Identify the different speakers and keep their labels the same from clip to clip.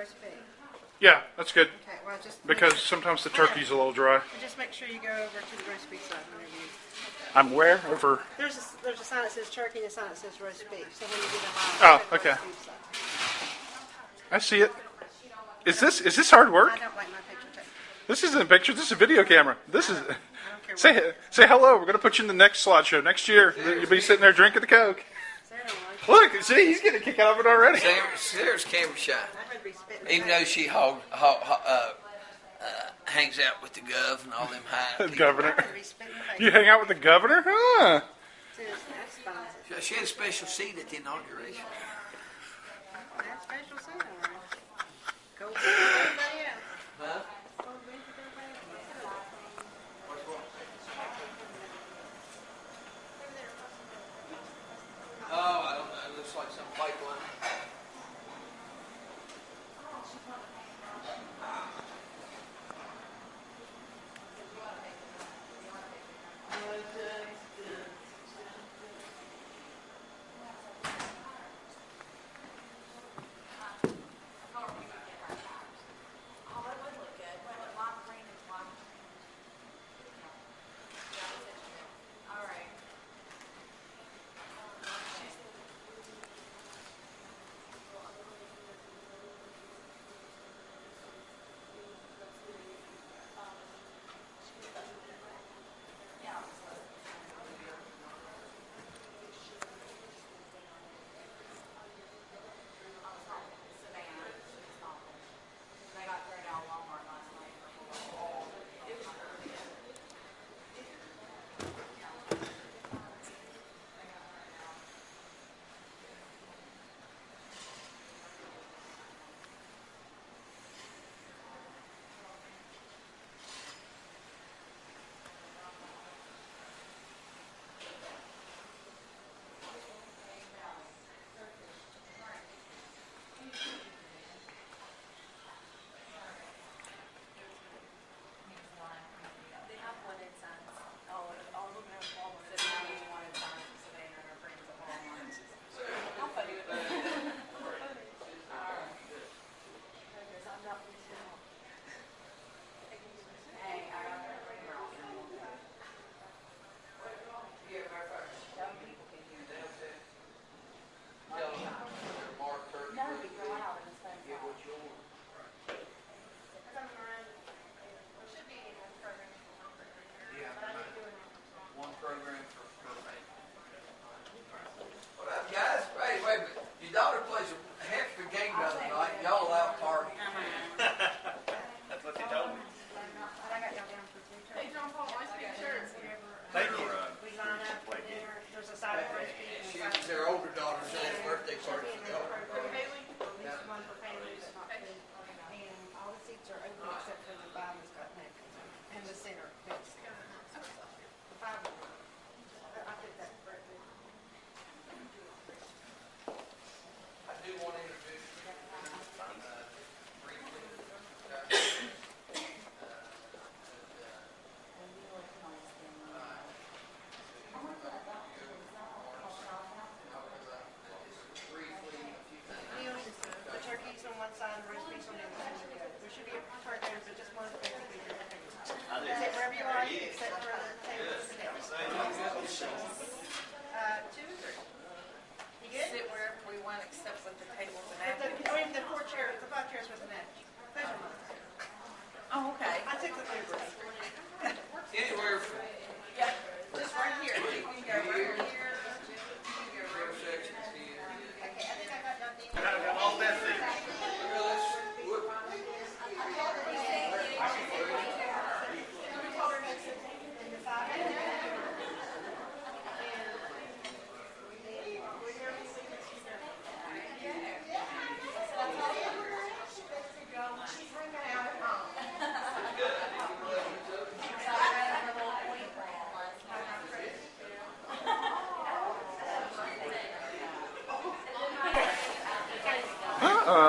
Speaker 1: roast beef?
Speaker 2: Yeah, that's good.
Speaker 1: Okay, well, just
Speaker 2: Because sometimes the turkey's a little dry.
Speaker 1: just make sure you go over to the roast beef side whenever you.
Speaker 2: I'm where? Over.
Speaker 1: There's a sign that says turkey and a sign that says roast beef. So when you get in line,
Speaker 2: Oh,
Speaker 1: go to the
Speaker 2: okay.
Speaker 1: roast beef side.
Speaker 2: I see it. Is this hard work?
Speaker 1: I don't like my picture taken.
Speaker 2: This isn't a picture. This is a video camera. This is.
Speaker 1: I don't care what.
Speaker 2: Say hello. We're gonna put you in the next slideshow next year. You'll be sitting there drinking the Coke.
Speaker 1: Sarah don't like it.
Speaker 2: Look, see, he's getting a kick out of it already.
Speaker 3: Sarah's camera shy.
Speaker 1: I'd rather be spitting
Speaker 3: Even though she hangs out with the gov and all them high people.
Speaker 2: Governor.
Speaker 1: I'd rather be spitting in the face.
Speaker 2: You hang out with the governor? Huh?
Speaker 1: That's fine.
Speaker 3: She had a special seat at the inauguration.
Speaker 1: That's special seat, all right. Go with everybody else.
Speaker 3: Huh?
Speaker 1: Go with everybody else.
Speaker 3: Oh, I don't know. It looks like some pipeline.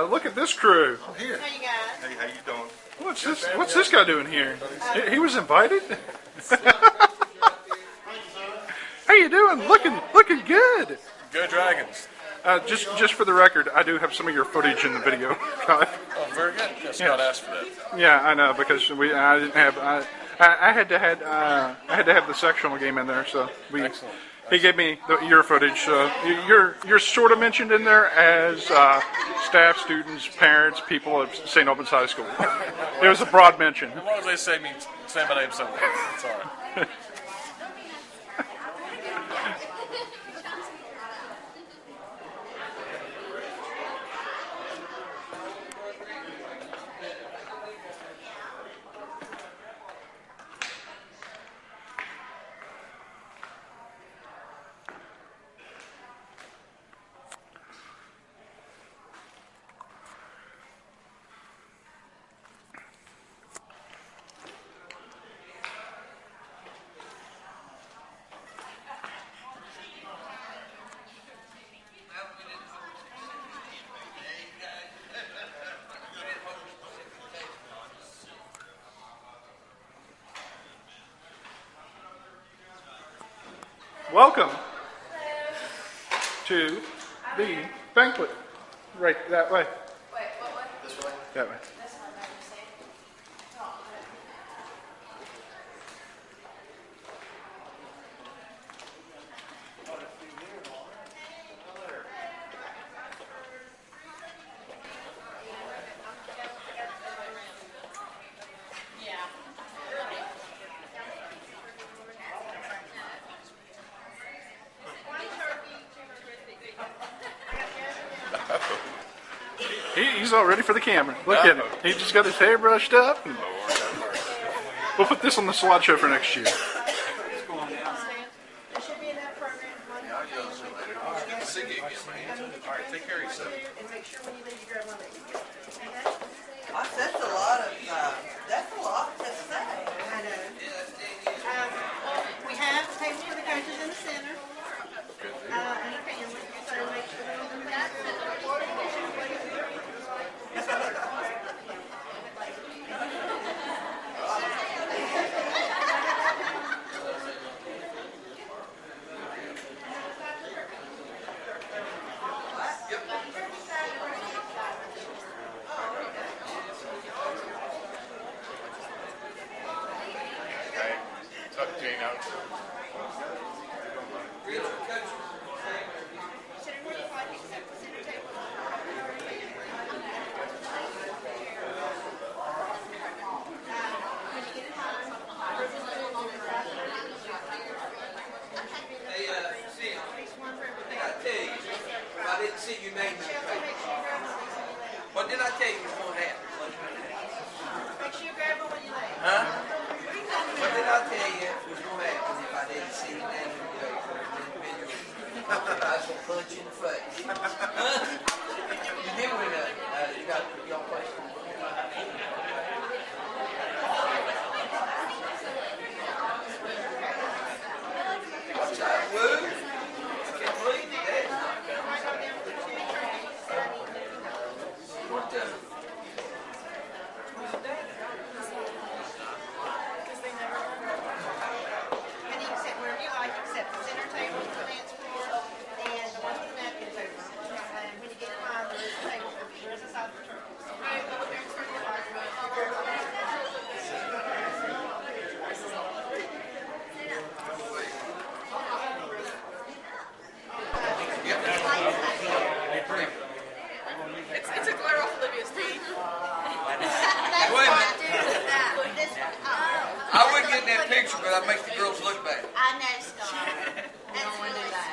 Speaker 2: Look at this crew.
Speaker 4: I'm here.
Speaker 1: How you guys?
Speaker 4: Hey, how you doing?
Speaker 2: What's this guy doing here? He was invited? How you doing? Looking good.
Speaker 4: Go Dragons.
Speaker 2: Just for the record, I do have some of your footage in the video.
Speaker 4: Oh, very good. Yes,
Speaker 2: Yeah.
Speaker 4: Scott asked for that.
Speaker 2: Yeah, I know because I didn't have I had to have the sectional game in there, so
Speaker 4: Excellent.
Speaker 2: he gave me your footage. You're sort of mentioned in there as staff, students, parents, people of St. Albans High School. It was a broad mention.
Speaker 4: As long as they say my name somewhere, it's all right.
Speaker 2: Welcome to the banquet. Right that way.
Speaker 1: This way?
Speaker 2: That way. He's all ready for the camera. Look at him. He just got his hair brushed up. We'll put this on the slideshow for next year.
Speaker 1: It should be in that program.
Speaker 4: See you again, man. All right, take care of yourself.
Speaker 1: And make sure when you leave, you grab one that you get. Okay?
Speaker 5: That's a lot of, that's a lot to say.
Speaker 1: I know. We have tables for the coaches in the center. And a family. So make sure they're on the
Speaker 4: Tuck Jane out.
Speaker 3: I didn't see your name in the paper. What did I tell you was going to happen?
Speaker 1: Make sure you grab one when you leave.
Speaker 3: Huh? What did I tell you was going to happen if I didn't see your name in the paper? I was going to punch you in the face. Huh? You did win you got y'all play. What's that, Woo? I can't believe that. What the?
Speaker 1: And you can sit wherever you like, except the center table, the dance floor, and the one with the napkins over. And when you get in line, there is a table, there is a side for turtles.
Speaker 6: It's a glare off Olivia's teeth.
Speaker 3: Wait a minute. I wouldn't get in that picture, but I'd make the girls look bad.
Speaker 6: I know, Scott. That's really bad.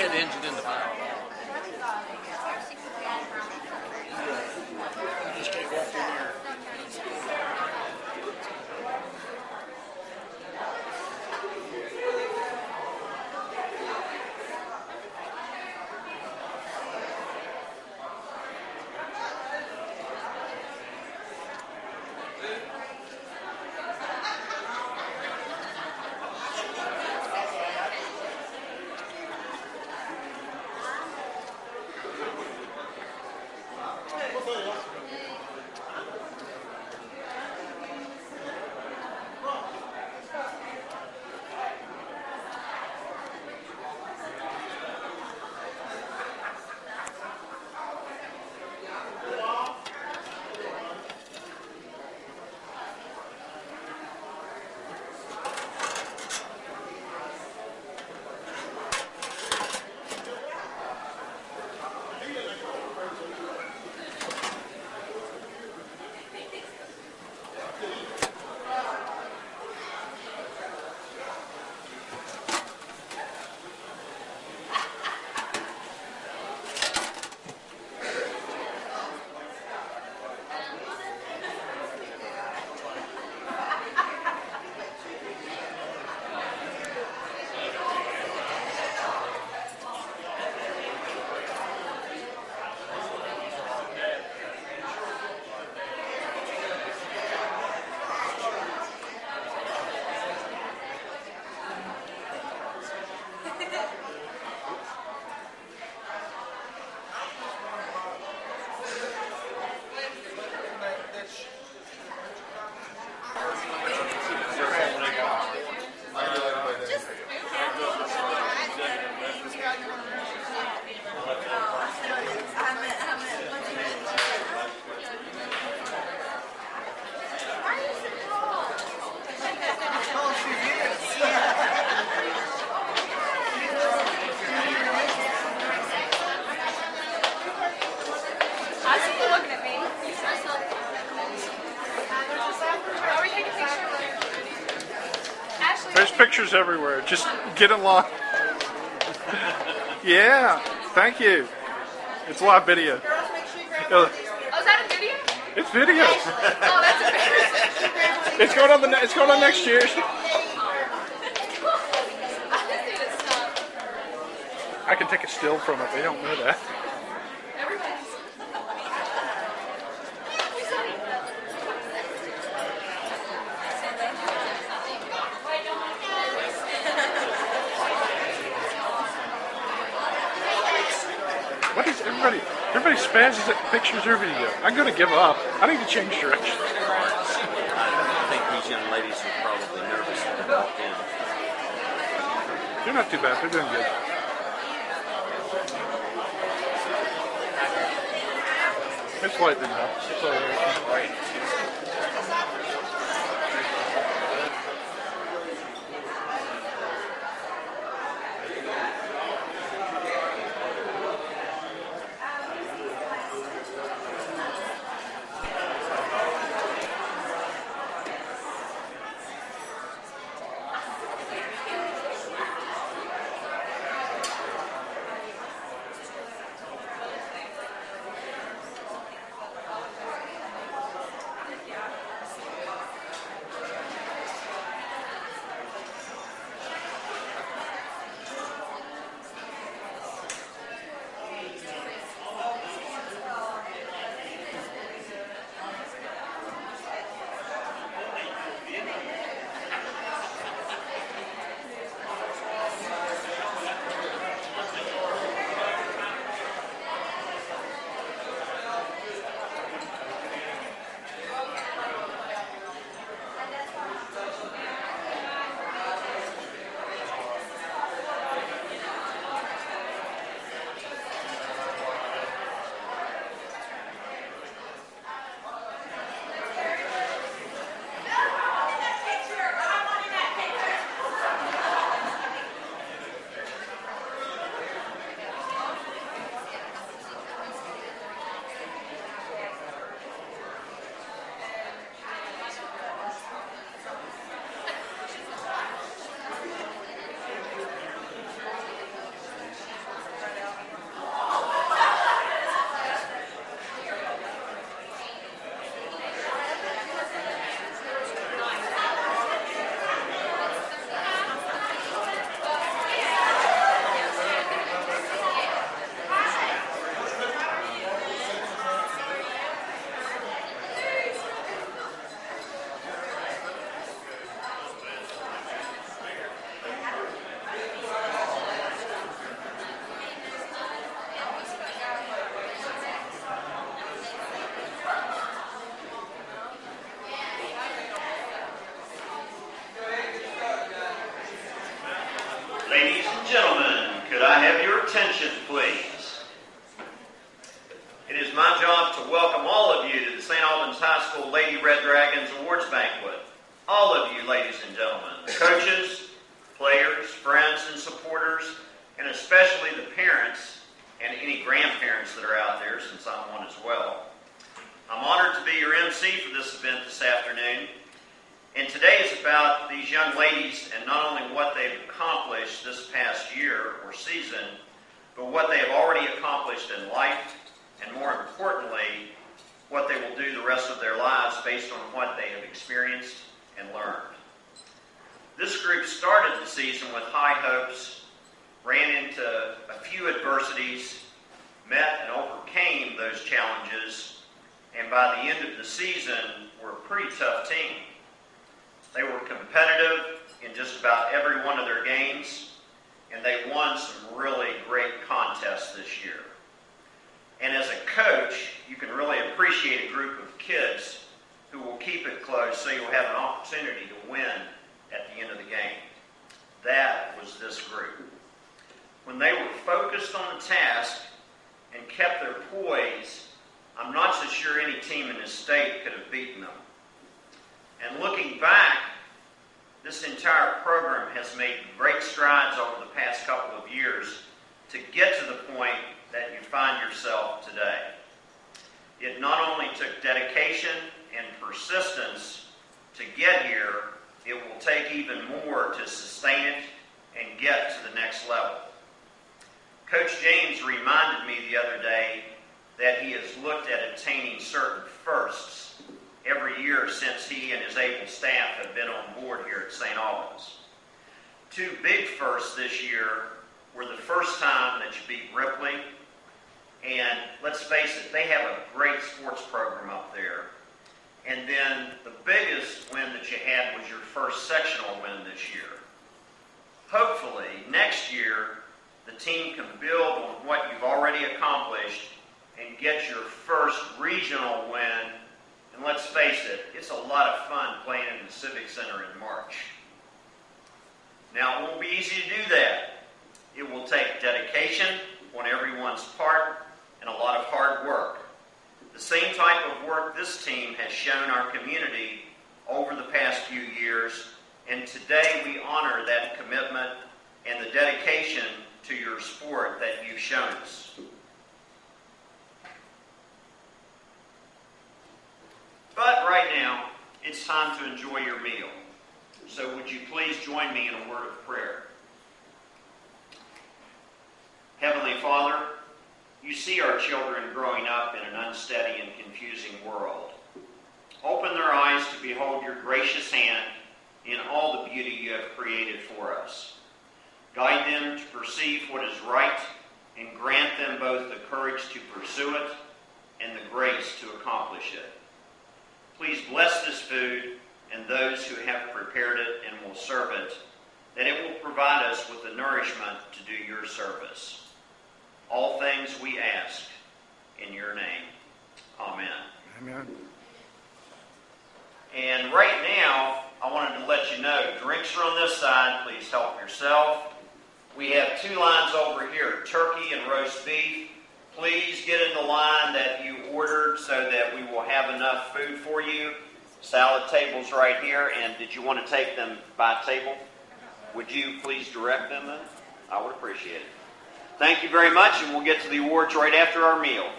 Speaker 6: had engine in the file. You just can't walk through there.
Speaker 2: There's pictures everywhere. Just get in line. Yeah, thank you. It's live video.
Speaker 1: Girls, make sure you grab
Speaker 2: Uh,
Speaker 1: one of these.
Speaker 7: Oh, is that a video?
Speaker 2: It's video.
Speaker 7: Oh, that's embarrassing.
Speaker 2: It's going on it's going on next year.
Speaker 7: I just need to stop.
Speaker 2: I can take a still from it. They don't know that.
Speaker 7: Everybody's.
Speaker 2: What is everybody? Everybody spazzes at pictures or video. I'm going to give up. I need to change direction.
Speaker 6: I think these young ladies are probably nervous when they walk in.
Speaker 2: They're not too bad. They're doing good. It's lightning now. It's all right.
Speaker 8: attention, please. It is my job to welcome all of you to the St. Albans High School Lady Red Dragons Awards Banquet. All of you, ladies and gentlemen, the coaches, players, friends, and supporters, and especially the parents and any grandparents that are out there, since I'm one as well. I'm honored to be your MC for this event this afternoon. And today is about these young ladies and not only what they've accomplished this past year or season, but what they have already accomplished in life, and more importantly, what they will do the rest of their lives based on what they have experienced and learned. This group started the season with high hopes, ran into a few adversities, met and overcame those challenges, and by the end of the season were a pretty tough team. They were competitive in just about every one of their games, and they won some really great contests this year. And as a coach, you can really appreciate a group of kids who will keep it close so you'll have an opportunity to win at the end of the game. That was this group. When they were focused on the task and kept their poise, I'm not so sure any team in this state could have beaten them. And looking back, this entire program has made great strides over the past couple of years to get to the point that you find yourself today. It not only took dedication and persistence to get here, it will take even more to sustain it and get to the next level. Coach James reminded me the other day that he has looked at attaining certain firsts every year since he and his able staff have been on board here at St. Albans. Two big firsts this year were the first time that you beat Ripley, and let's face it, they have a great sports program up there. And then the biggest win that you had was your first sectional win this year. Hopefully, next year, the team can build on what you've already accomplished and get your first regional win. And let's face it, it's a lot of fun playing in the Civic Center in March. Now, it won't be easy to do that. It will take dedication on everyone's part and a lot of hard work. The same type of work this team has shown our community over the past few years, and today we honor that commitment and the dedication to your sport that you've shown us. But right now, it's time to enjoy your meal. So would you please join me in a word of prayer? Heavenly Father, you see our children growing up in an unsteady and confusing world. Open their eyes to behold your gracious hand in all the beauty you have created for us. Guide them to perceive what is right and grant them both the courage to pursue it and the grace to accomplish it. Please bless this food and those who have prepared it and will serve it, that it will provide us with the nourishment to do your service. All things we ask in your name. Amen.
Speaker 2: Amen.
Speaker 8: And right now, I wanted to let you know, drinks are on this side. Please help yourself. We have two lines over here, turkey and roast beef. Please get in the line that you ordered so that we will have enough food for you. Salad tables right here. And did you want to take them by table? Would you please direct them then? I would appreciate it. Thank you very much, and we'll get to the awards right after our meal.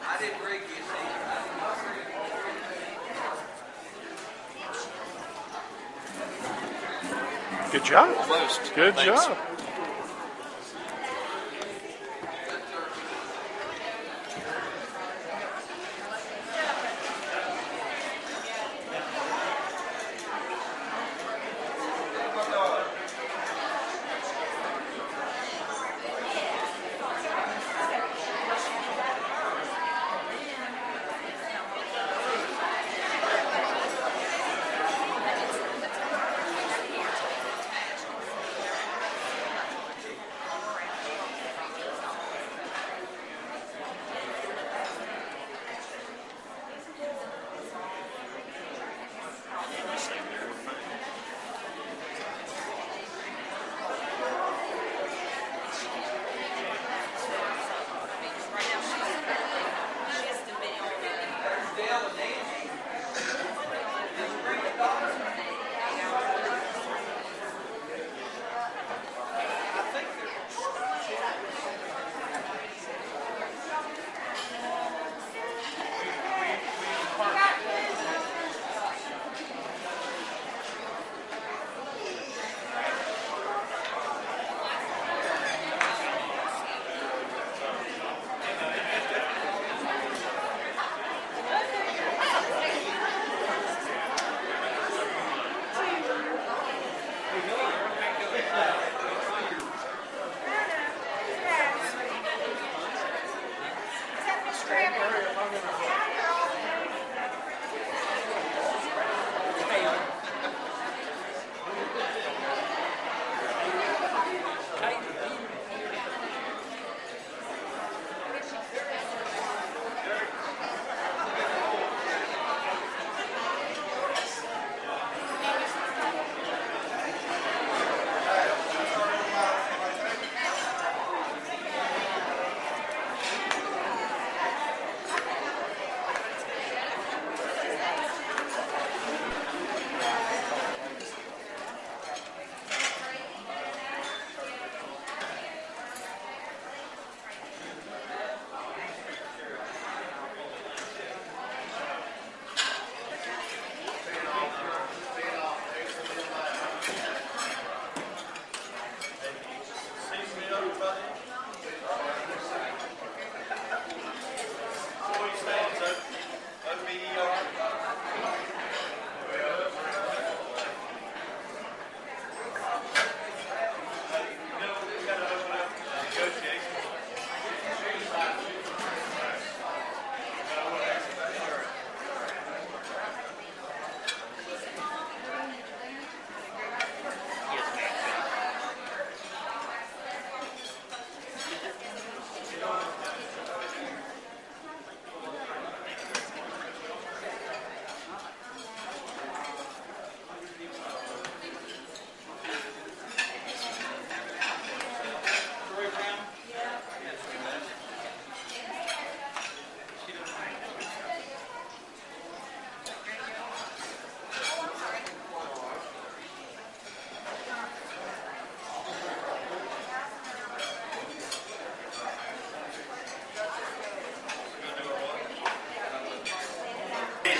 Speaker 3: I didn't break you, see.
Speaker 2: Good job.
Speaker 4: Almost.
Speaker 2: Good
Speaker 4: Thanks.
Speaker 2: job.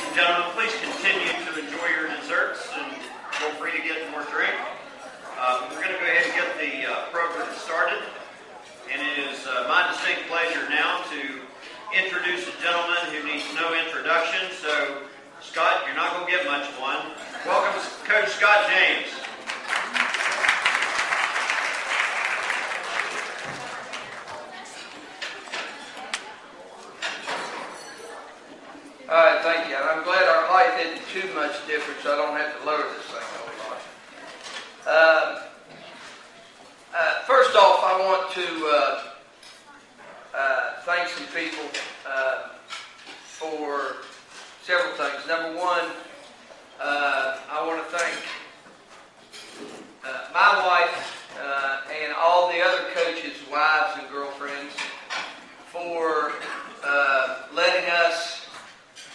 Speaker 8: and gentlemen, please continue to enjoy your desserts and feel free to get more drink. We're going to go ahead and get the program started. And it is my distinct pleasure now to introduce a gentleman who needs no introduction. So, Scott, you're not going to get much of one. Welcome, Coach Scott James.
Speaker 3: All right, thank you. And I'm glad our height isn't too much different, so I don't have to lower this thing a whole lot. First off, I want to thank some people for several things. Number one, I want to thank my wife and all the other coaches' wives and girlfriends for letting us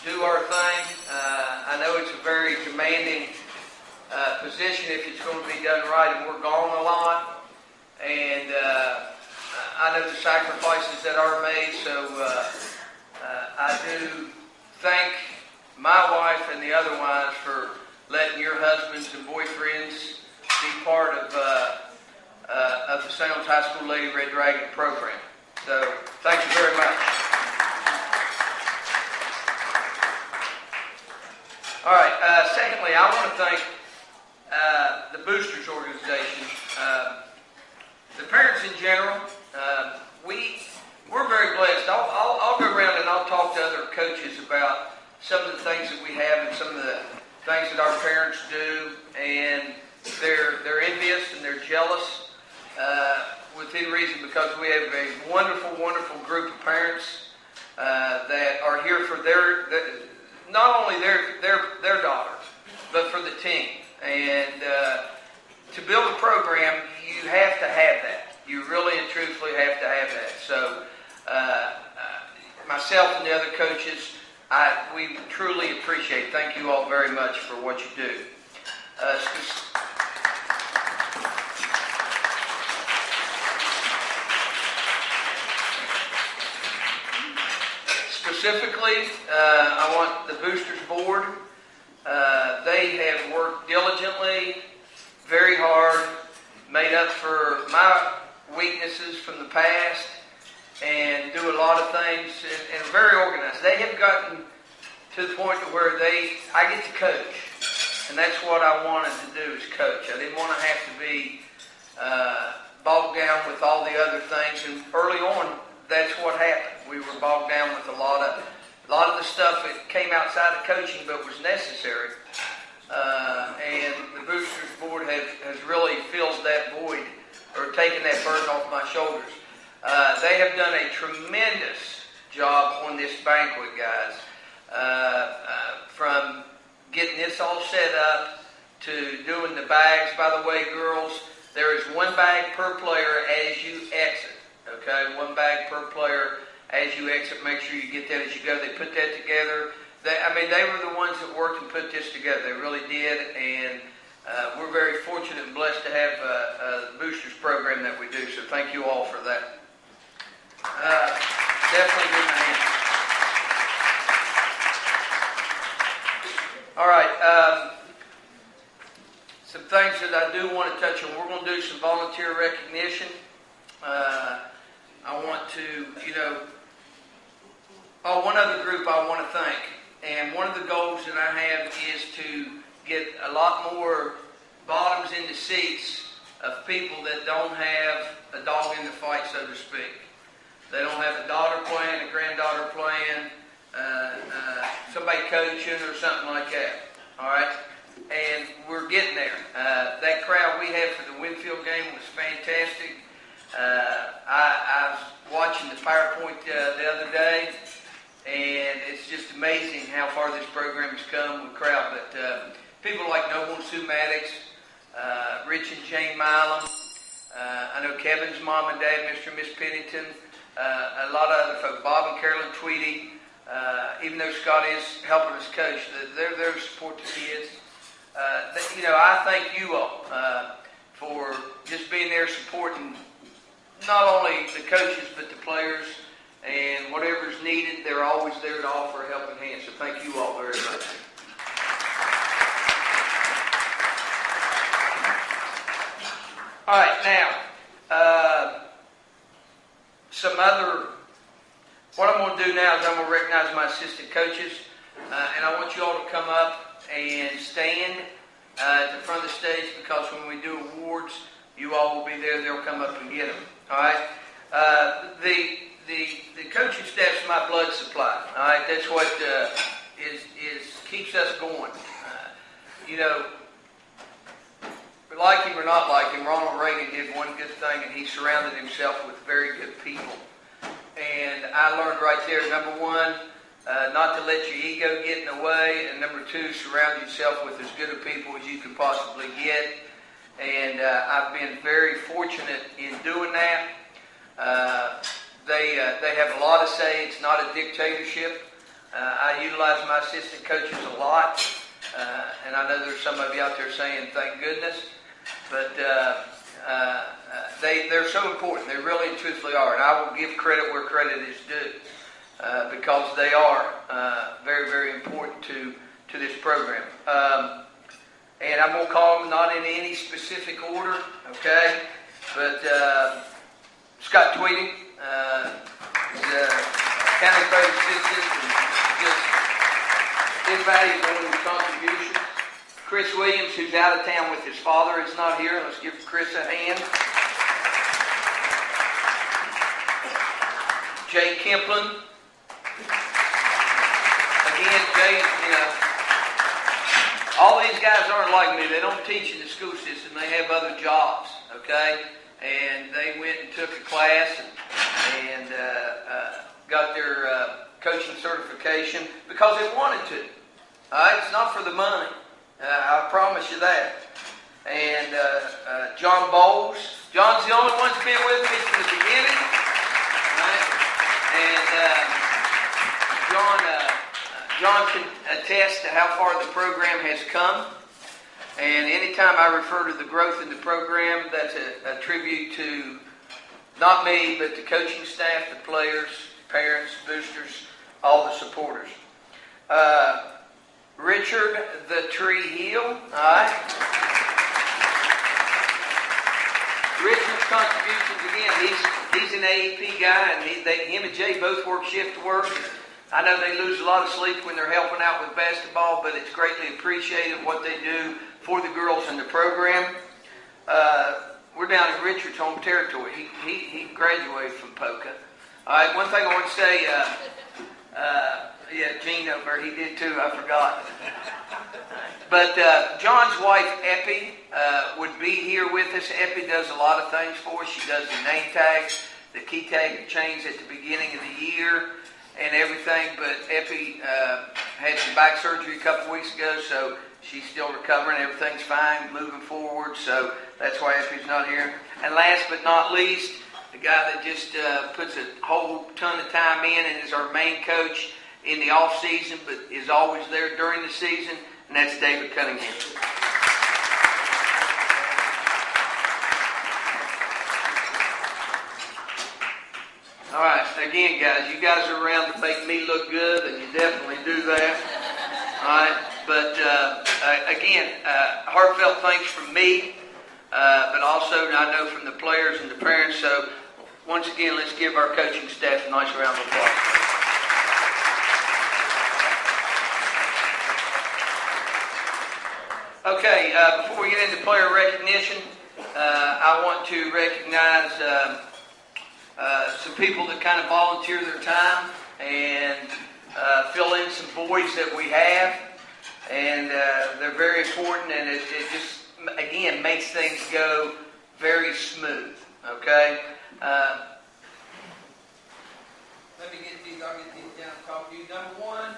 Speaker 3: do our thing. I know it's a very demanding position if it's going to be done right, and we're gone a lot. And I know the sacrifices that are made, so I do thank my wife and the other wives for letting your husbands and boyfriends be part of the St. Albans High School Lady Red Dragon program. So thank you very much. All right. Secondly, I want to thank the Boosters organization, the parents in general. We're very blessed. I'll go around and I'll talk to other coaches about some of the things that we have and some of the things that our parents do, and they're envious and they're jealous within reason, because we have a wonderful, wonderful group of parents that are here for not only their daughters, but for the team. And to build a program, you have to have that. You really and truthfully have to have that. So myself and the other coaches, we truly appreciate. Thank you all very much for what you do. Specifically, I want the Boosters Board. They have worked diligently, very hard, made up for my weaknesses from the past, and do a lot of things, and very organized. They have gotten to the point where I get to coach, and that's what I wanted to do, is coach. I didn't want to have to be bogged down with all the other things, and early on, that's what happened. We were bogged down with a lot of the stuff that came outside of coaching but was necessary. And the Boosters Board has really filled that void, or taken that burden off my shoulders. They have done a tremendous job on this banquet, guys. From getting this all set up to doing the bags. By the way, girls, there is one bag per player as you exit. Okay, one bag per player as you exit. Make sure you get that as you go. They put that together. They were the ones that worked and put this together. They really did, and we're very fortunate and blessed to have the Boosters program that we do. So thank you all for that. Definitely give them a hand. All right. Some things that I do want to touch on. We're going to do some volunteer recognition. I want to, one other group I want to thank. And one of the goals that I have is to get a lot more bottoms into seats of people that don't have a dog in the fight, so to speak. They don't have a daughter playing, a granddaughter playing, somebody coaching or something like that. All right? And we're getting there. That crowd we had for the Winfield game was fantastic. I was watching the PowerPoint the other day, and it's just amazing how far this program has come with crowd. But people like Noble and Sue Maddox, Rich and Jane Milam, I know Kevin's mom and dad, Mr. and Miss Pennington, a lot of other folks, Bob and Carolyn Tweedy, even though Scott is helping us coach, they're there to support the kids. I thank you all for just being there supporting not only the coaches but the players, and whatever's needed, they're always there to offer a helping hand. So thank you all very much. All right, now, what I'm going to do now is I'm going to recognize my assistant coaches, and I want you all to come up and stand at the front of the stage, because when we do awards, you all will be there. They'll come up and get them. All right. The coaching staff's my blood supply. All right. That's what keeps us going. You know, like him or not like him, Ronald Reagan did one good thing, and he surrounded himself with very good people. And I learned right there, number one, not to let your ego get in the way, and number two, surround yourself with as good of people as you can possibly get. And I've been very fortunate in doing that. They have a lot to say. It's not a dictatorship. I utilize my assistant coaches a lot, and I know there's some of you out there saying, thank goodness. But they're so important. They really and truthfully are. And I will give credit where credit is due, because they are very, very important to this program. And I'm going to call them not in any specific order, okay? But Scott Tweedy, the county code assistant, and just invaluable in his contribution. Chris Williams, who's out of town with his father, is not here. Let's give Chris a hand. Jay Kemplin. Again, Jay, you know, all these guys aren't like me. They don't teach in the school system. They have other jobs, okay? And they went and took a class and got their coaching certification because they wanted to. All right? It's not for the money. I promise you that. And John Bowles. John's the only one that's been with me from the beginning. Right? And John can attest to how far the program has come. And anytime I refer to the growth in the program, that's a tribute to not me, but the coaching staff, the players, parents, boosters, all the supporters. Richard the Tree Hill. All right. Richard's contributions, again, he's an AEP guy, and him and Jay both work shift work. I know they lose a lot of sleep when they're helping out with basketball, but it's greatly appreciated what they do for the girls in the program. We're down in Richard's home territory. He graduated from Polka. All right, one thing I want to say, Gene over there, he did too, I forgot. But John's wife, Epi, would be here with us. Epi does a lot of things for us. She does the name tags, the key tag change at the beginning of the year, and everything. But Epi had some back surgery a couple weeks ago, so she's still recovering. Everything's fine, moving forward. So that's why Epi's not here. And last but not least, the guy that just puts a whole ton of time in and is our main coach in the off season, but is always there during the season, and that's David Cunningham. All right, again, guys, you guys are around to make me look good, and you definitely do that. All right, but again, heartfelt thanks from me, but also I know from the players and the parents. So once again, let's give our coaching staff a nice round of applause. Okay, before we get into player recognition, I want to recognize some people that kind of volunteer their time and fill in some voids that we have, and they're very important, and it just, again, makes things go very smooth, okay? Let me get these, I'll get these down and talk to you. Number one,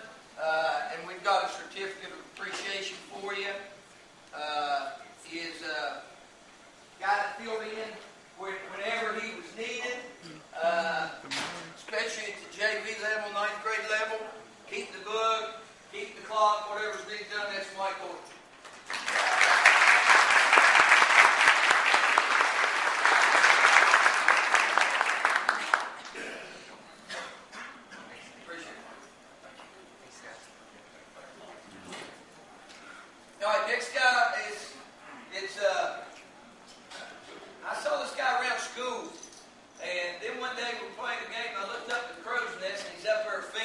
Speaker 3: and we've got a certificate of appreciation for you, is a guy that filled in whenever he was needed, especially at the JV level, 9th grade level. Keep the book, keep the clock, whatever's needed done, that's Mike Orton.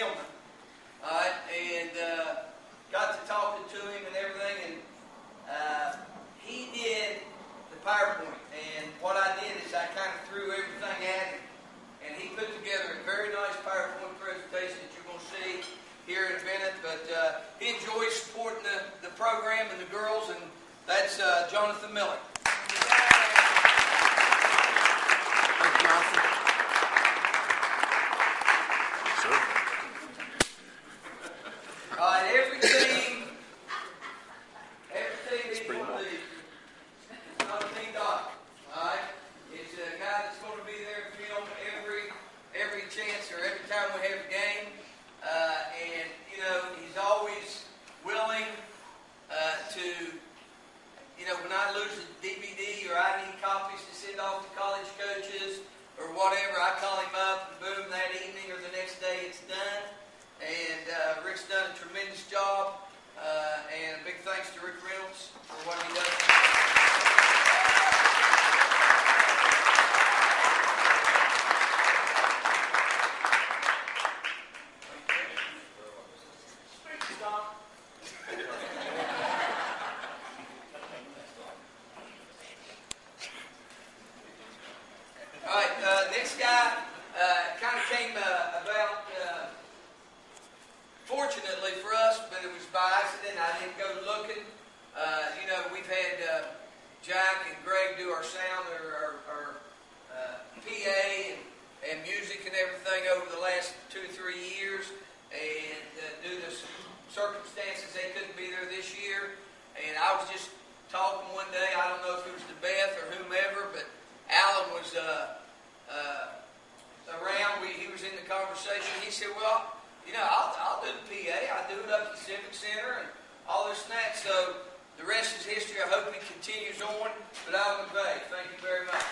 Speaker 3: filming. All right, and got to talking to him and everything, and he did the PowerPoint. And what I did is I kind of threw everything at him, and he put together a very nice PowerPoint presentation that you're going to see here in a minute. But he enjoys supporting the program and the girls, and that's Jonathan Miller. Thank you, Jonathan. All right, everything he's going to do is not a team doctor. All right, it's a guy that's going to be there to film every chance or every time we have a game, and he's always willing to, when I lose a DVD or I need copies to send off to college coaches or whatever, I call him up and boom, that evening or the next day it's done. And Rick's done a tremendous job, and a big thanks to Rick Reynolds for what he does. All right, next guy kind of came about. Fortunately for us, but it was by accident. I didn't go looking. We've had Jack and Greg do our sound, our PA and music and everything over the last 2 or 3 years. And due to circumstances, they couldn't be there this year. And I was just talking one day. I don't know if it was to Beth or whomever, but Alan was around. He was in the conversation. He said, well, I'll do the PA. I do it up at the Civic Center and all this and that. So the rest is history. I hope it continues on. But Alan McVeigh, thank you very much.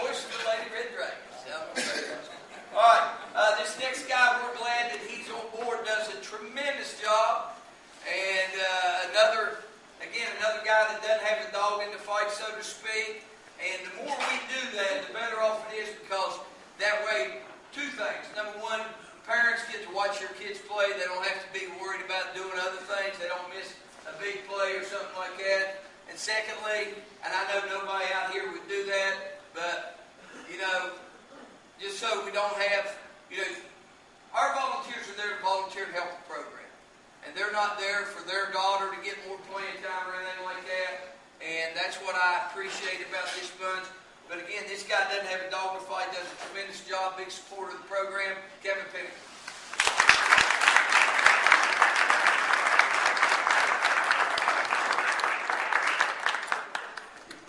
Speaker 3: Voice of the Lady Red Dragons. All right. This next guy, we're glad that he's on board. Does a tremendous job. And another guy that doesn't have a dog in the fight, so to speak. And the more we do that, the better off it is, because that way, 2 things. Number one, parents get to watch their kids play. They don't have to be worried about doing other things. They don't miss a big play or something like that. And secondly, and I know nobody out here would do that, but, just so we don't have, our volunteers are there to volunteer to help the program. And they're not there for their daughter to get more playing time or anything like that. And that's what I appreciate about this bunch. But again, this guy doesn't have a dog in the fight, does a tremendous job, big supporter of the program. Kevin Pickett.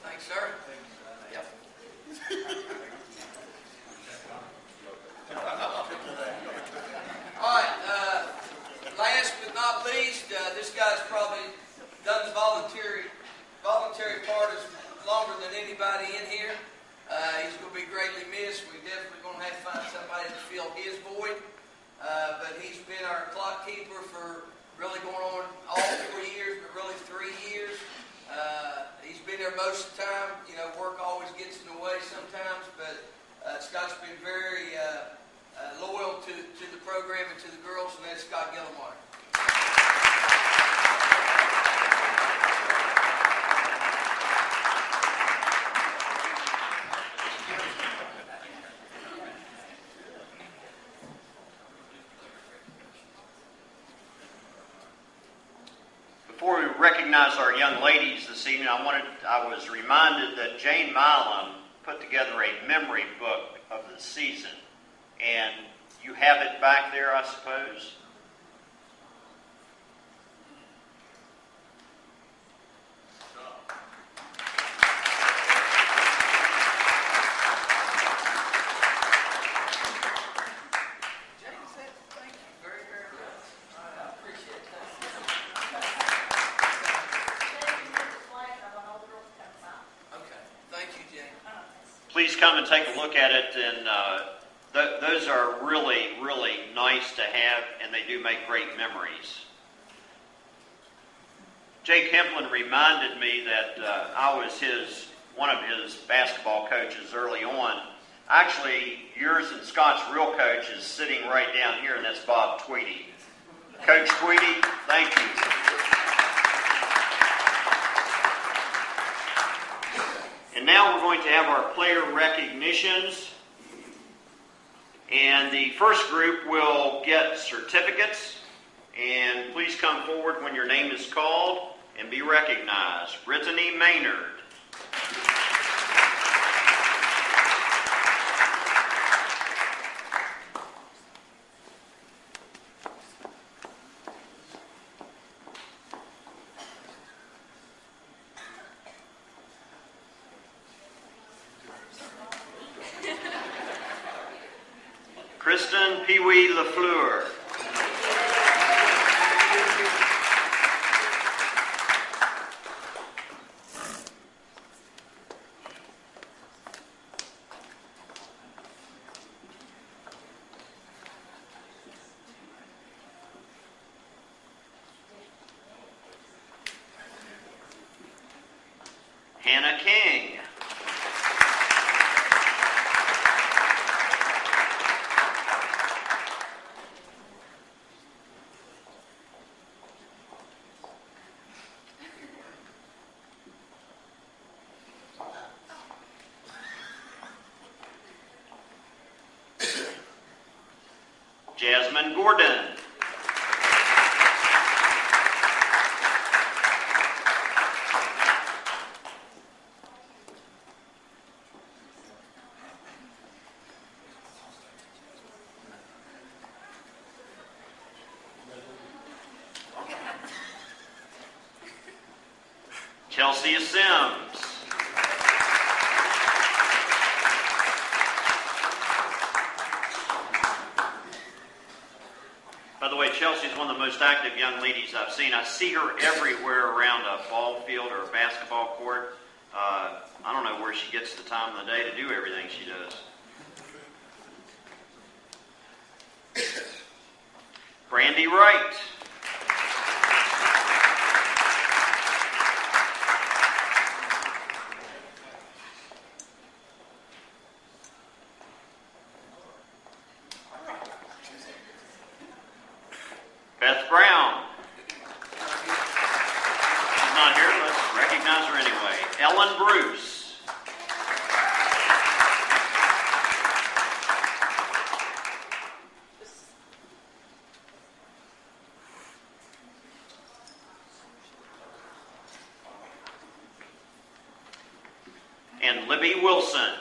Speaker 3: Thanks, sir. Yep. All right. Last but not least, this guy's probably done the voluntary part as longer than anybody in here. He's going to be greatly missed. We're definitely going to have to find somebody to fill his void. But he's been our clock keeper for really going on all 4 years, but really 3 years. He's been there most of the time. Work always gets in the way sometimes, but Scott's been very loyal to the program and to the girls, and that's Scott Gillenwater.
Speaker 8: Before we recognize our young ladies this evening, I was reminded that Jane Milan put together a memory book of the season. And you have it back there, I suppose? Please come and take a look at it, and those are really, really nice to have, and they do make great memories. Jake Hemplin reminded me that I was one of his basketball coaches early on. Actually, yours and Scott's real coach is sitting right down here, and that's Bob Tweedy. Coach Tweedy, thank you. And now we're going to have our player recognitions. And the first group will get certificates. And please come forward when your name is called and be recognized. Brittany Maynard. Kristen Pee-wee LaFleur. Hannah King. Jasmine Gordon. Chelsea Sims. By the way, Chelsea's one of the most active young ladies I've seen. I see her everywhere around a ball field or a basketball court. I don't know where she gets the time of the day to do everything she does. Brandy Wright. Beth Brown. She's not here. Let's recognize her anyway. Ellen Bruce. And Libby Wilson.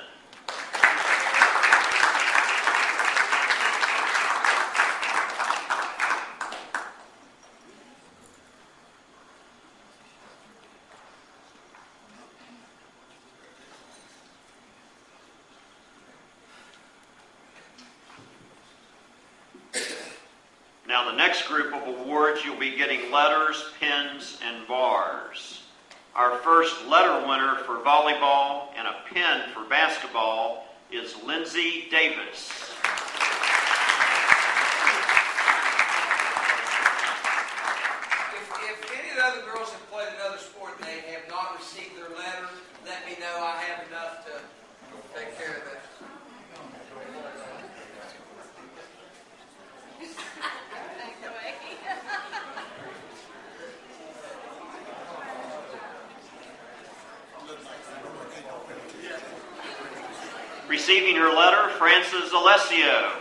Speaker 8: Now the next group of awards, you'll be getting letters, pens, and bars. Our first letter winner for volleyball and a pen for basketball is Lindsay Davis.
Speaker 3: If any of the other girls have played another sport and they have not received their letter, let me know. I have enough to take care of that.
Speaker 8: Receiving her letter, Frances Alessio.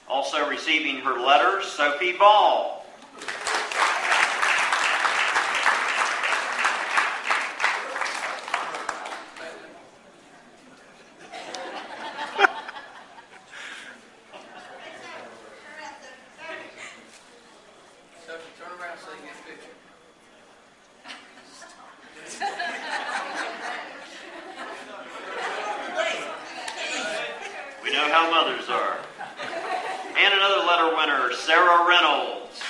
Speaker 8: Also receiving her letter, Sophie Ball. We know how mothers are. And another letter winner, Sarah Reynolds.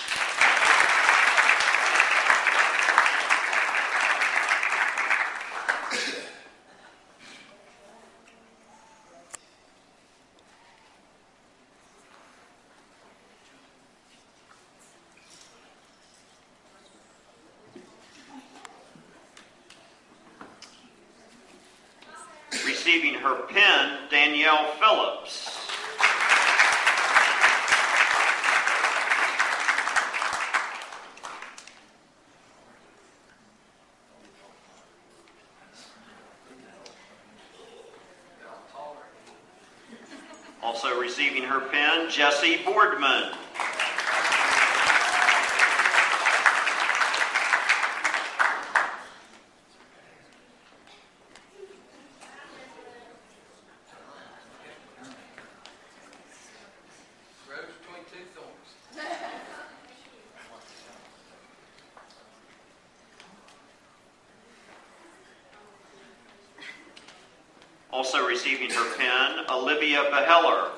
Speaker 8: receiving her pin, Danielle Phillips. Also receiving her pin, Jessie Boardman.
Speaker 3: Rose between two thorns.
Speaker 8: Also receiving her pin, Olivia Beheller.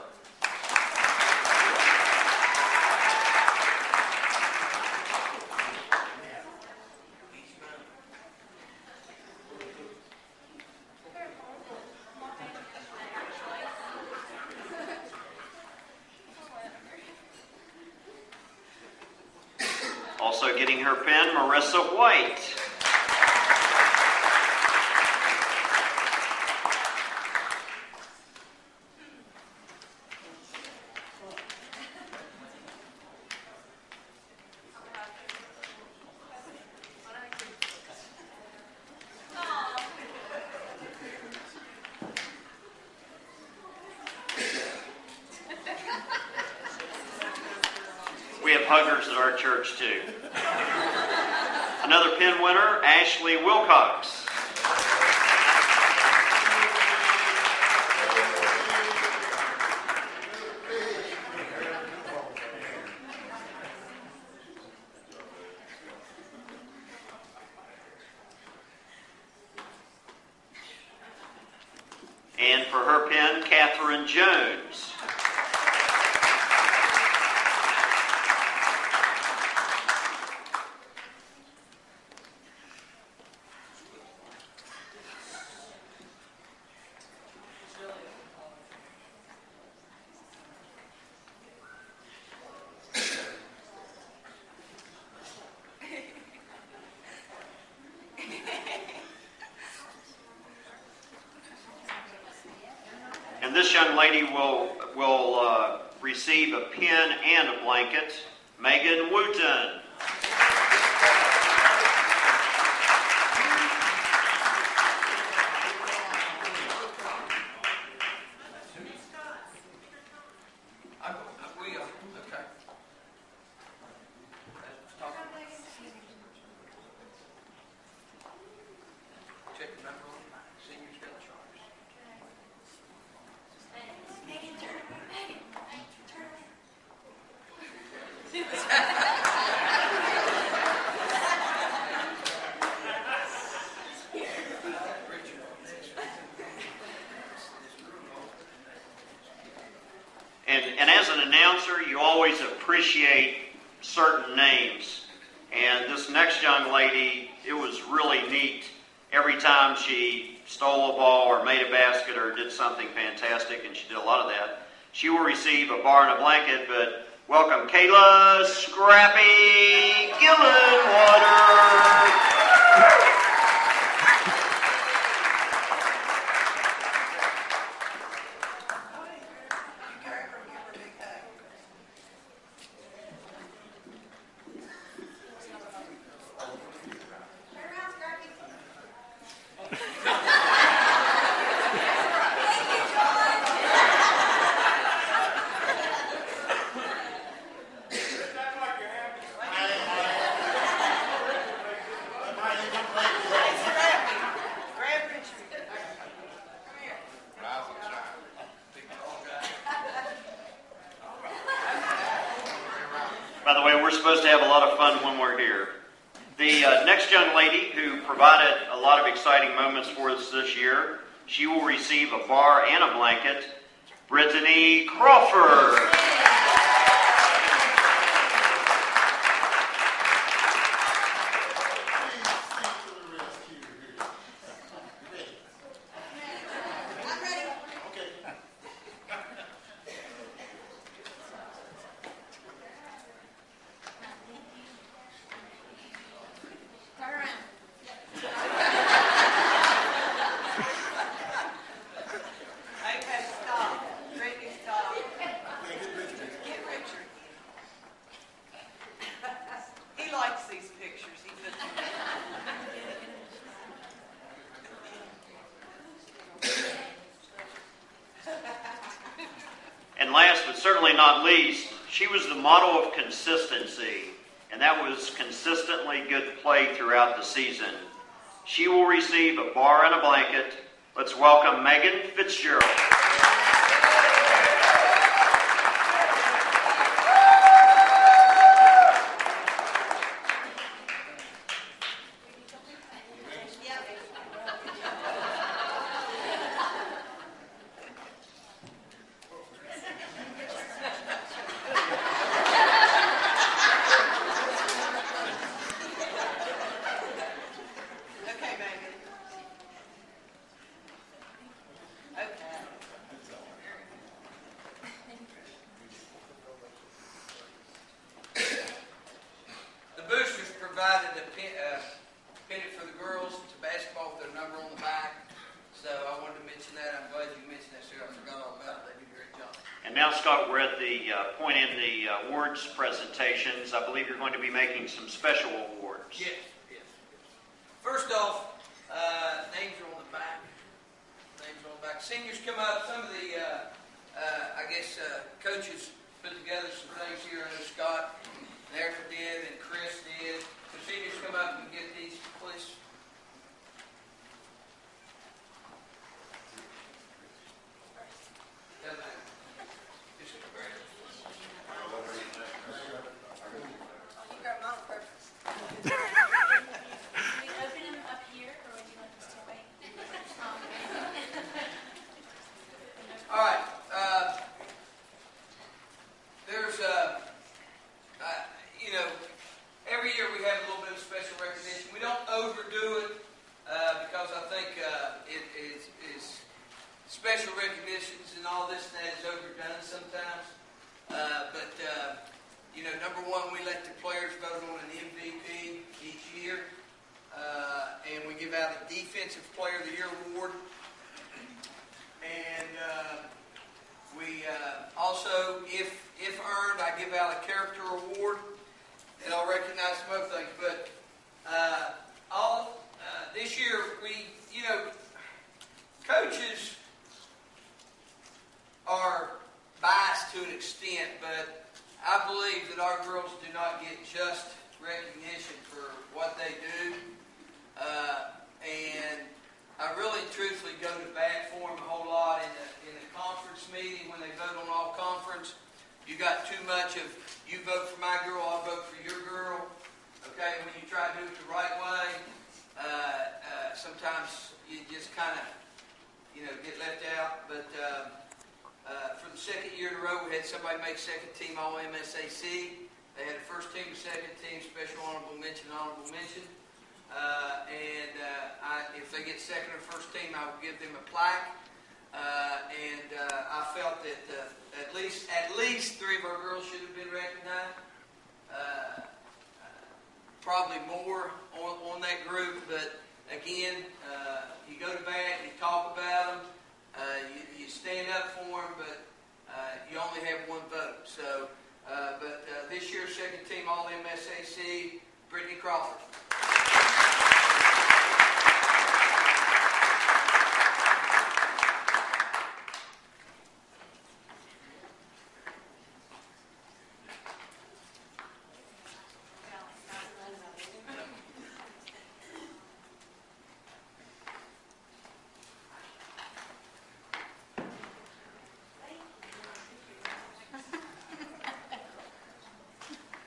Speaker 8: Also getting her pin, Marissa White. We have huggers at our church too. Another pin winner, Ashley Wilcox. And for her pin, Catherine Jones. And this young lady will receive a pin and a blanket. Megan Wooten.
Speaker 3: We are. Okay. Check the number on the senior's got charge.
Speaker 8: And as an announcer, you always appreciate certain names. And this next young lady, it was really neat. Every time she stole a ball or made a basket or did something fantastic, and she did a lot of that, she will receive a bar and a blanket. But welcome, Kayla Scrappy Gillenwater. By the way, we're supposed to have a lot of fun when we're here. The next young lady who provided a lot of exciting moments for us this year, she will receive a bar and a blanket, Brittany Crawford. And last but certainly not least, she was the model of consistency, and that was consistently good play throughout the season. She will receive a bar and a blanket. Let's welcome Megan Fitzgerald.
Speaker 1: Okay, Megan. Okay.
Speaker 3: The boosters provided a pennant for the girls. It's a basketball with their number on the back. So I wanted to mention that. I'm glad you mentioned that, sir. I forgot all about it. They did a great job.
Speaker 8: And now, Scott, we're at the point in the awards presentations. I believe you're going to be making some special awards.
Speaker 3: Yes, yes. First off, names are on the back. Names are on the back. Seniors come up. Some of the, coaches put together some things here. I know Scott and Erica did and Chris did. So seniors come up and get these, please. Doesn't matter. Just congratulations.
Speaker 5: You got mine purpose.
Speaker 7: Can we open them up here, or would you like us to wait?
Speaker 3: All right. There's every year we have a little bit of special recognition. We don't overdo it because I think it is special recognitions and all this and that is overdone sometimes. Number one, we let the players vote on an MVP each year, and we give out a Defensive Player of the Year award. And we also, if earned, I give out a character award, and I'll recognize some other things. But this year, coaches are biased to an extent, but I believe that our girls do not get just recognition for what they do. And I really truthfully go to bat for them a whole lot in the conference meeting when they vote on all conference. You got too much of, you vote for my girl, I'll vote for your girl. Okay, when you try to do it the right way, sometimes you just kind of, get left out. But for the second year in a row, we had somebody make second team all MSAC. They had a first team, second team, special honorable mention. If they get second or first team, I will give them a plaque. I felt that at least three of our girls should have been recognized. Probably more on that group, but again, you go to bat, you talk about them, you stand up for them, but you only have one vote. So, this year's second team All MSAC, Brittany Crawford.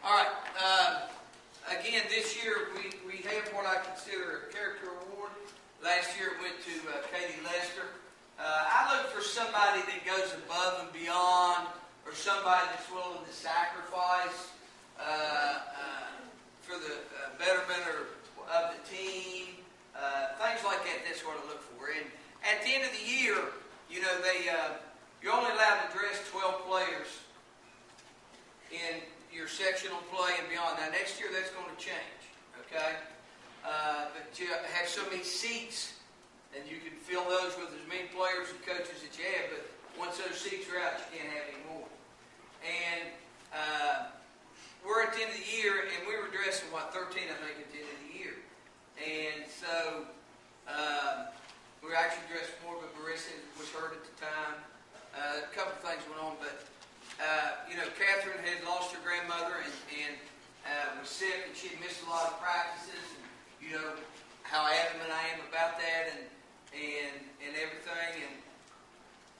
Speaker 3: All right. Again, this year we have what I consider a character award. Last year it went to Katie Lester. I look for somebody that goes above and beyond, or somebody that's willing to sacrifice for the betterment of the team. Things like that. That's what I look for. And at the end of the year, you're only allowed to dress 12 players in your sectional play and beyond. Now, next year, that's going to change, okay? But you have so many seats, and you can fill those with as many players and coaches that you have, but once those seats are out, you can't have any more. And we're at the end of the year, and we were dressing, 13, I think, at the end of the year. And so we were actually dressed more, but Marissa was hurt at the time. A couple of things went on, but game about that and everything,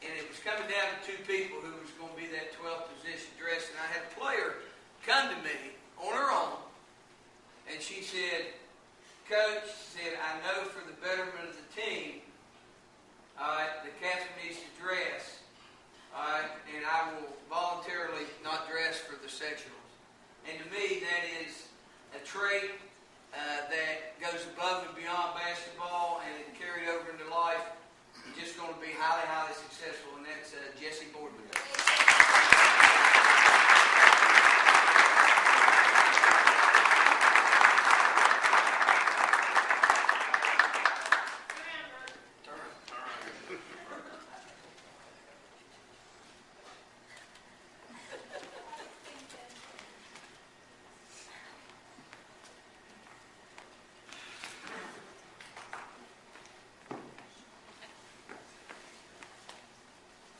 Speaker 3: and it was coming down to two people who was going to be that 12th position dress, and I had a player come to me on her own, and she said, Coach, she said, I know for the betterment of the team, all right, the Catherine needs to dress, all right, and I will voluntarily not dress for the sectionals. And to me, that is a trait that goes above and beyond basketball, and it carried over into life. You're just going to be highly, highly successful, and that's Jesse Boardman.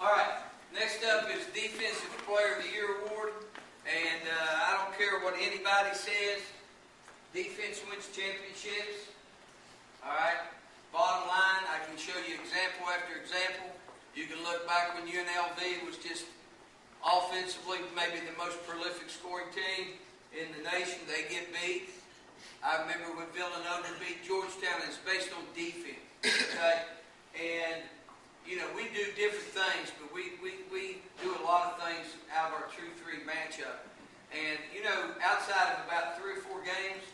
Speaker 3: All right, next up is Defensive Player of the Year Award, and I don't care what anybody says, defense wins championships. All right, bottom line, I can show you example after example. You can look back when UNLV was just offensively maybe the most prolific scoring team in the nation. They get beat. I remember when Villanova beat Georgetown, and it's based on defense. Okay, and you know, we do different things, but we do a lot of things out of our 2-3 matchup. And, you know, outside of about 3 or 4 games,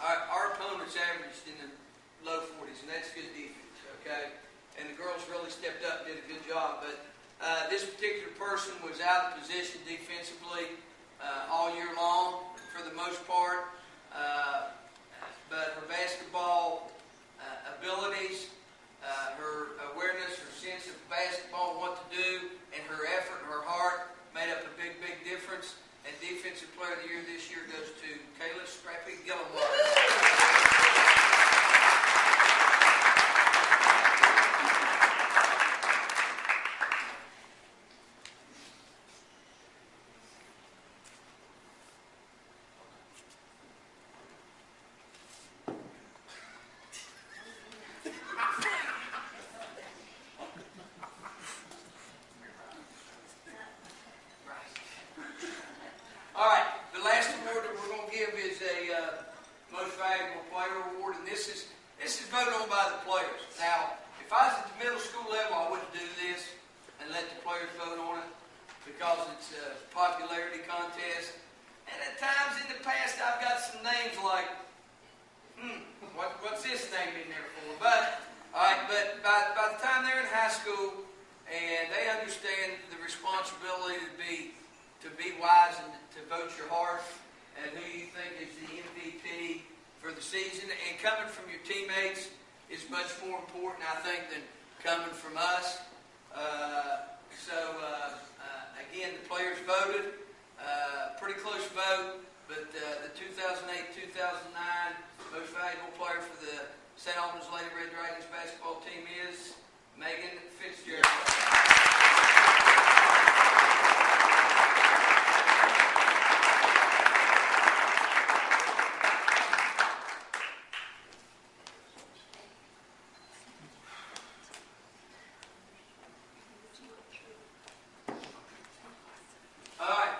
Speaker 3: our opponents averaged in the low 40s, and that's good defense, okay? And the girls really stepped up and did a good job. But this particular person was out of position defensively all year long for the most part. But her basketball abilities, her awareness, her sense of basketball, what to do, and her effort and her heart made up a big, big difference. And Defensive Player of the Year this year goes to Kayla Scrappy Gillenwater. All right, the last award that we're going to give is a Most Valuable Player Award, and this is voted on by the players. Now, if I was at the middle school level, I wouldn't do this and let the players vote on it because it's a popularity contest. And at times in the past, I've got some names like, what's this name in there for? But all right, but by the time they're in high school and they understand the responsibility to be wise and to vote your heart and who you think is the MVP for the season. And coming from your teammates is much more important, I think, than coming from us. Again, the players voted. Pretty close vote, but the 2008-2009 Most Valuable Player for the St. Albans Lady Red Dragons basketball team is Megan Fitzgerald.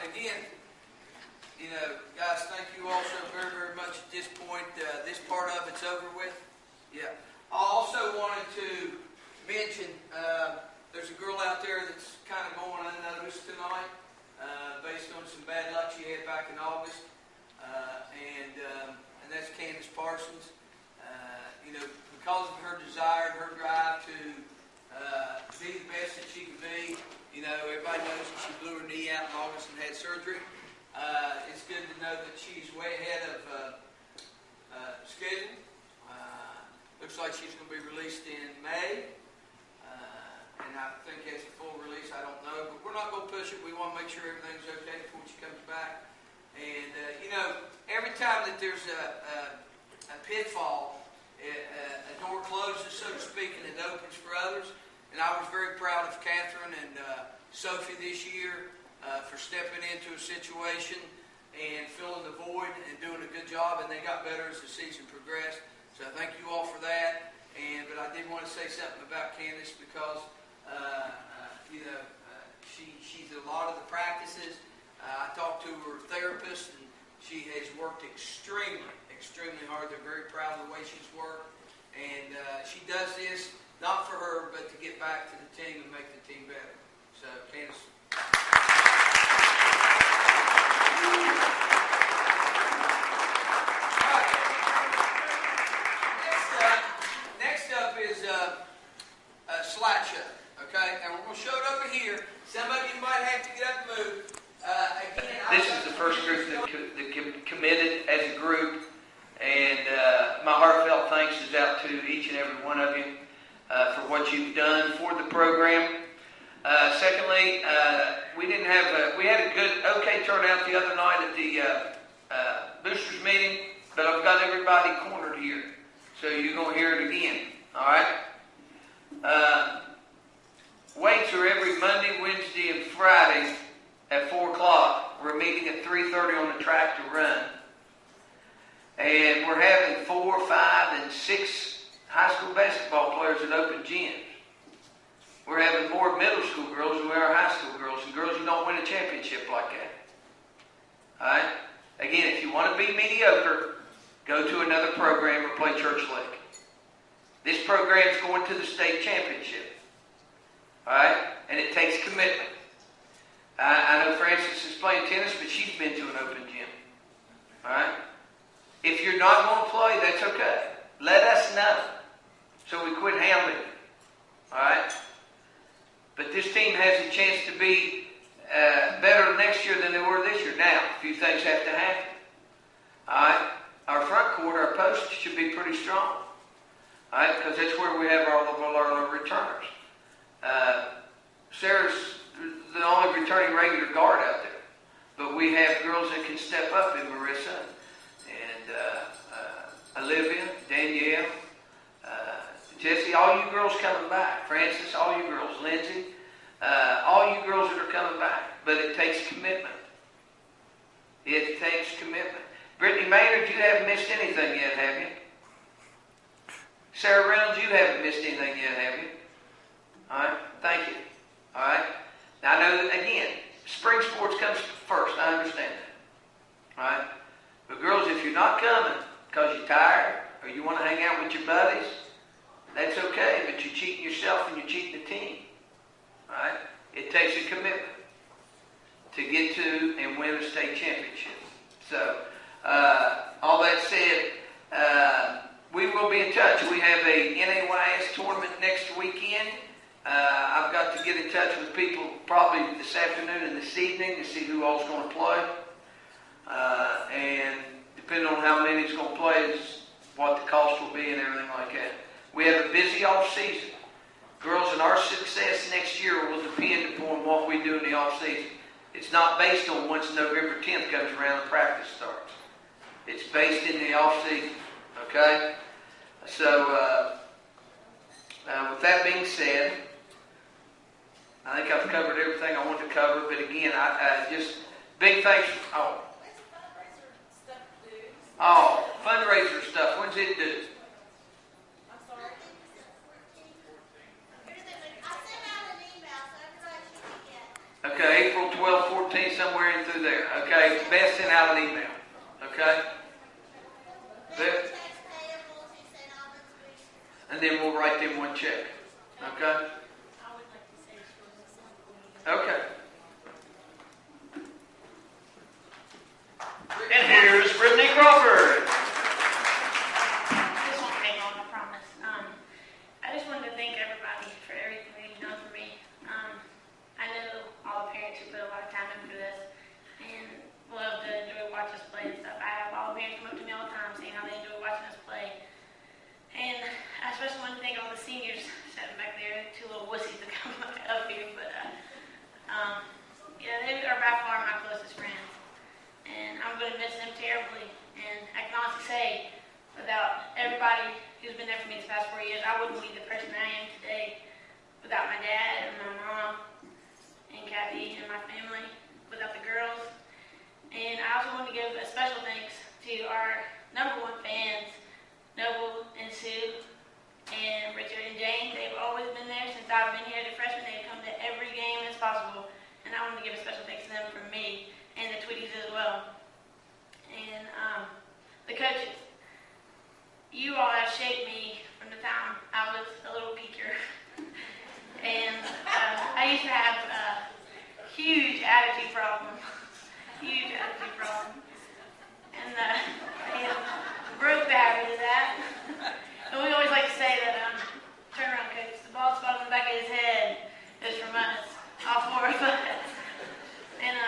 Speaker 3: Again, you know, guys, thank you all so very, very much at this point. This part of it's over with. Yeah. I also wanted to mention there's a girl out there that's kind of going unnoticed tonight based on some bad luck she had back in August. And that's Candace Parsons. You know, because of her desire and her drive to be the best that she can be. You know, everybody knows that she blew her knee out in August and had surgery. It's good to know that she's way ahead of schedule. Looks like she's going to be released in May. And I think that's a full release. I don't know. But we're not going to push it. We want to make sure everything's okay before she comes back. And, you know, every time that there's a pitfall, a door closes, so to speak, and it opens for others. And I was very proud of Catherine and Sophie this year for stepping into a situation and filling the void and doing a good job. And they got better as the season progressed. So thank you all for that. say something about Candace because, she's a lot of the practices. I talked to her therapist, and she has worked extremely hard. They're very proud of the way she's worked. And she does this not for her, but to get back to the team and make the team better. So, Candace. Next up is a slideshow, okay? And we're going to show it over here. Some of you might have to get up and move. This is the first group that committed as a group, and my heartfelt thanks is out to each and every one of you for what you've done for the program. Secondly, we had a good, okay turnout the other night at the boosters meeting, but I've got everybody cornered here, so you're going to hear it again. All right. Weights are every Monday, Wednesday, and Friday at 4 o'clock. We're meeting at 3:30 on the track to run. And we're having 4, 5, and 6 high school basketball players at open gyms. We're having more middle school girls than we are high school girls, and girls who don't win a championship like that. All right? Again, if you want to be mediocre, go to another program or play church league. This program is going to the state championship. All right? And it takes commitment. I know Frances is playing tennis, but she's been to an open gym. All right? If you're not going to play, that's okay. Let us know so we quit handling it. All right? But this team has a chance to be better next year than they were this year. Now, a few things have to happen. All right? Our front court, our post should be pretty strong. All right? Because that's where we have all of our returners. Sarah's the only returning regular guard out there. But we have girls that can step up in Marissa and Olivia, Danielle, Jesse, all you girls coming back. Francis, all you girls. Lindsay, all you girls that are coming back. But it takes commitment. It takes commitment. Brittany Maynard, you haven't missed anything yet, have you? Sarah Reynolds, you haven't missed anything yet, have you? All right? Thank you. All right? Now, I know that, again, spring sports comes first. I understand that. All right? But girls, if you're not coming because you're tired or you want to hang out with your buddies, that's okay, but you're cheating yourself and you're cheating the team. All right? It takes a commitment to get to and win a state championship. So, all that said, we will be in touch. We have a NAYS tournament next weekend. I've got to get in touch with people probably this afternoon and this evening to see who all's going to play. And depending on how many is going to play is what the cost will be and everything like that. We have a busy off season. Girls, and our success next year will depend upon what we do in the off season. It's not based on once November 10th comes around and practice starts. It's based in the off season. Okay? So, with that being said, I think I've covered everything I wanted to cover. But again, I just big thanks. Fundraiser stuff. When's it due? Okay, April 12, 14, somewhere in through there. Okay, Beth sent out an email. Okay? And then we'll write them one check. Okay? Okay.
Speaker 8: And here's Brittany Crawford.
Speaker 7: This won't take long, I promise. I just wanted to thank everybody for everything they've done for me. I know all the parents who put a lot of time into this and love to enjoy watching us play and stuff. I have all the parents come up to me all the time saying how they enjoy watching us play. And I especially want to thank all the seniors sitting back there, two little wussies that come up here. But yeah, they are by far my closest friends. And I'm going to miss them terribly. And I can honestly say, without everybody who's been there for me these past 4 years, I wouldn't be the person I am today without my dad and my mom and Kathy and my family, without the girls. And I also want to give a special thanks to our #1 fans, Noble and Sue and Richard and Jane. I've been here as a freshman, they've come to every game as possible. And I wanted to give a special thanks to them from me and the Tweeties as well. And the coaches. You all have shaped me from the time I was a little peeker. And I used to have a huge attitude problem. Huge attitude problem. And they broke the habit of that. And we always like to say that, turnaround coach, the bald spot on the back of his head is from us, all four of us. And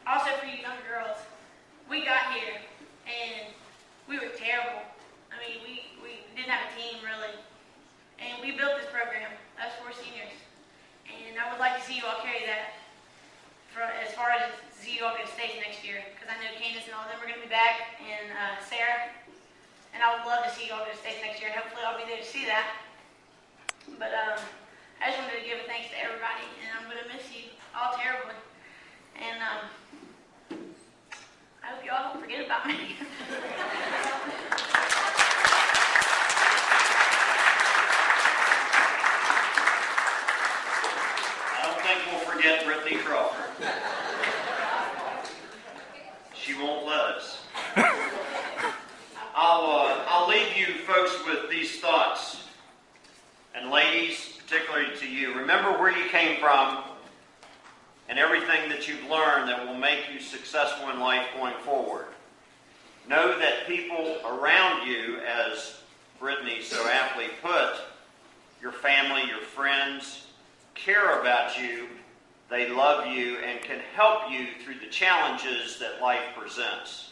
Speaker 7: also for you young girls, we got here and we were terrible. I mean, we didn't have a team really. And we built this program, us four seniors. And I would like to see you all carry that for as far as see you all get to state next year. Because I know Candace and all of them are going to be back, and Sarah. And I would love to see you all go to state next year, and hopefully I'll be there to see that. But I just wanted to give a thanks to everybody, and I'm going to miss you all terribly. And I hope you all don't forget about me.
Speaker 8: I don't think we'll forget Brittany Crawford. She won't let us. I'll leave you folks with these thoughts. And ladies, particularly to you, remember where you came from and everything that you've learned that will make you successful in life going forward. Know that people around you, as Brittany so aptly put, your family, your friends, care about you, they love you, and can help you through the challenges that life presents.